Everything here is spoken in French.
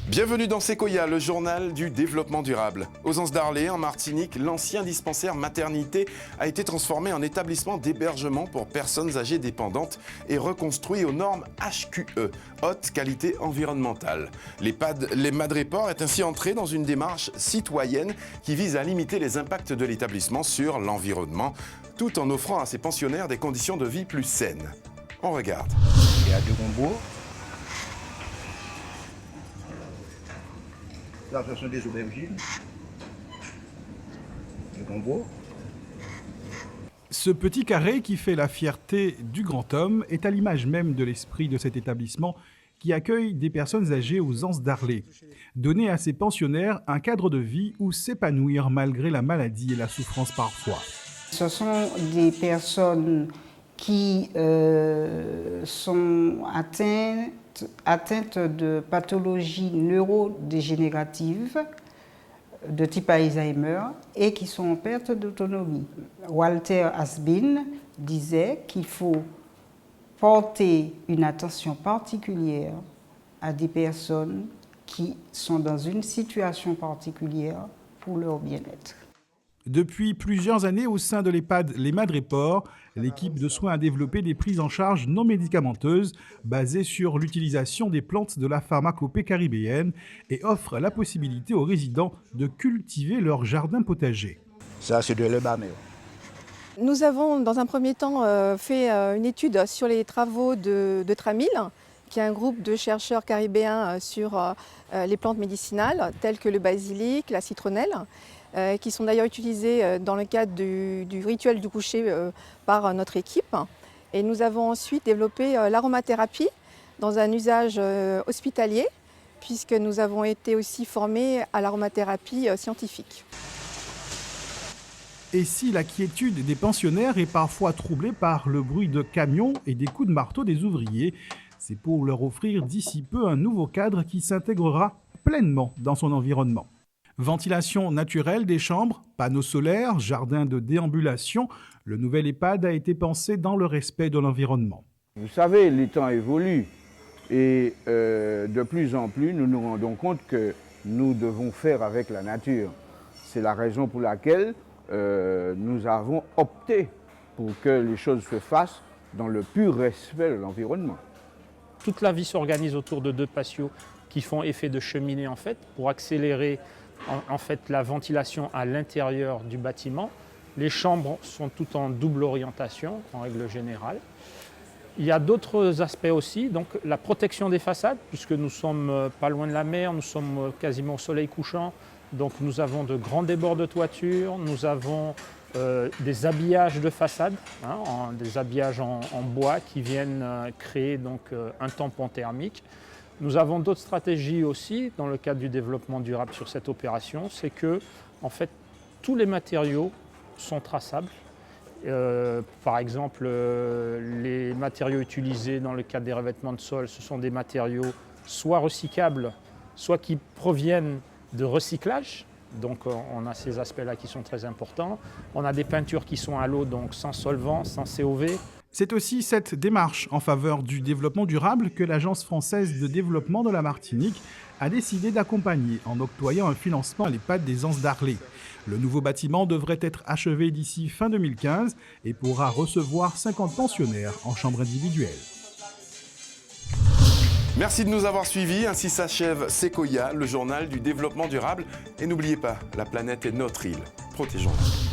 Bienvenue dans Sequoia, le journal du développement durable. Aux Anses d'Arlé, en Martinique, l'ancien dispensaire maternité a été transformé en établissement d'hébergement pour personnes âgées dépendantes et reconstruit aux normes HQE, haute qualité environnementale. Les Madréport est ainsi entré dans une démarche citoyenne qui vise à limiter les impacts de l'établissement sur l'environnement, tout en offrant à ses pensionnaires des conditions de vie plus saines. On regarde. Il y a deux combos. Là, ce sont des aubergines. Le gombo. Ce petit carré qui fait la fierté du grand homme est à l'image même de l'esprit de cet établissement qui accueille des personnes âgées aux Anses d'Arlé. Donner à ses pensionnaires un cadre de vie où s'épanouir malgré la maladie et la souffrance parfois. Ce sont des personnes qui sont atteintes de pathologies neurodégénératives de type Alzheimer et qui sont en perte d'autonomie. Walter Hasbin disait qu'il faut porter une attention particulière à des personnes qui sont dans une situation particulière pour leur bien-être. Depuis plusieurs années, au sein de l'EHPAD Les Madréport, l'équipe de soins a développé des prises en charge non médicamenteuses basées sur l'utilisation des plantes de la pharmacopée caribéenne et offre la possibilité aux résidents de cultiver leur jardin potager. Ça, c'est de l'herbamère. Nous avons, dans un premier temps, fait une étude sur les travaux de Tramil, qui est un groupe de chercheurs caribéens sur les plantes médicinales, telles que le basilic, la citronnelle, qui sont d'ailleurs utilisés dans le cadre du rituel du coucher par notre équipe. Et nous avons ensuite développé l'aromathérapie dans un usage hospitalier, puisque nous avons été aussi formés à l'aromathérapie scientifique. Et si la quiétude des pensionnaires est parfois troublée par le bruit de camions et des coups de marteau des ouvriers, c'est pour leur offrir d'ici peu un nouveau cadre qui s'intégrera pleinement dans son environnement. Ventilation naturelle des chambres, panneaux solaires, jardin de déambulation, le nouvel EHPAD a été pensé dans le respect de l'environnement. Vous savez, les temps évoluent et de plus en plus, nous nous rendons compte que nous devons faire avec la nature. C'est la raison pour laquelle nous avons opté pour que les choses se fassent dans le pur respect de l'environnement. Toute la vie s'organise autour de deux patios qui font effet de cheminée en fait, pour accélérer en fait la ventilation à l'intérieur du bâtiment. Les chambres sont toutes en double orientation en règle générale. Il y a d'autres aspects aussi, donc la protection des façades, puisque nous sommes pas loin de la mer, nous sommes quasiment au soleil couchant, donc nous avons de grands débords de toiture, nous avons des habillages de façade, des habillages en bois qui viennent créer donc un tampon thermique. Nous avons d'autres stratégies aussi dans le cadre du développement durable sur cette opération, c'est que en fait tous les matériaux sont traçables. Par exemple, les matériaux utilisés dans le cadre des revêtements de sol, ce sont des matériaux soit recyclables, soit qui proviennent de recyclage. Donc on a ces aspects-là qui sont très importants. On a des peintures qui sont à l'eau, donc sans solvant, sans COV. C'est aussi cette démarche en faveur du développement durable que l'Agence française de développement de la Martinique a décidé d'accompagner en octroyant un financement à l'EHPAD des Anses d'Arlé. Le nouveau bâtiment devrait être achevé d'ici fin 2015 et pourra recevoir 50 pensionnaires en chambre individuelle. Merci de nous avoir suivis. Ainsi s'achève Sequoia, le journal du développement durable. Et n'oubliez pas, la planète est notre île. Protégeons-la.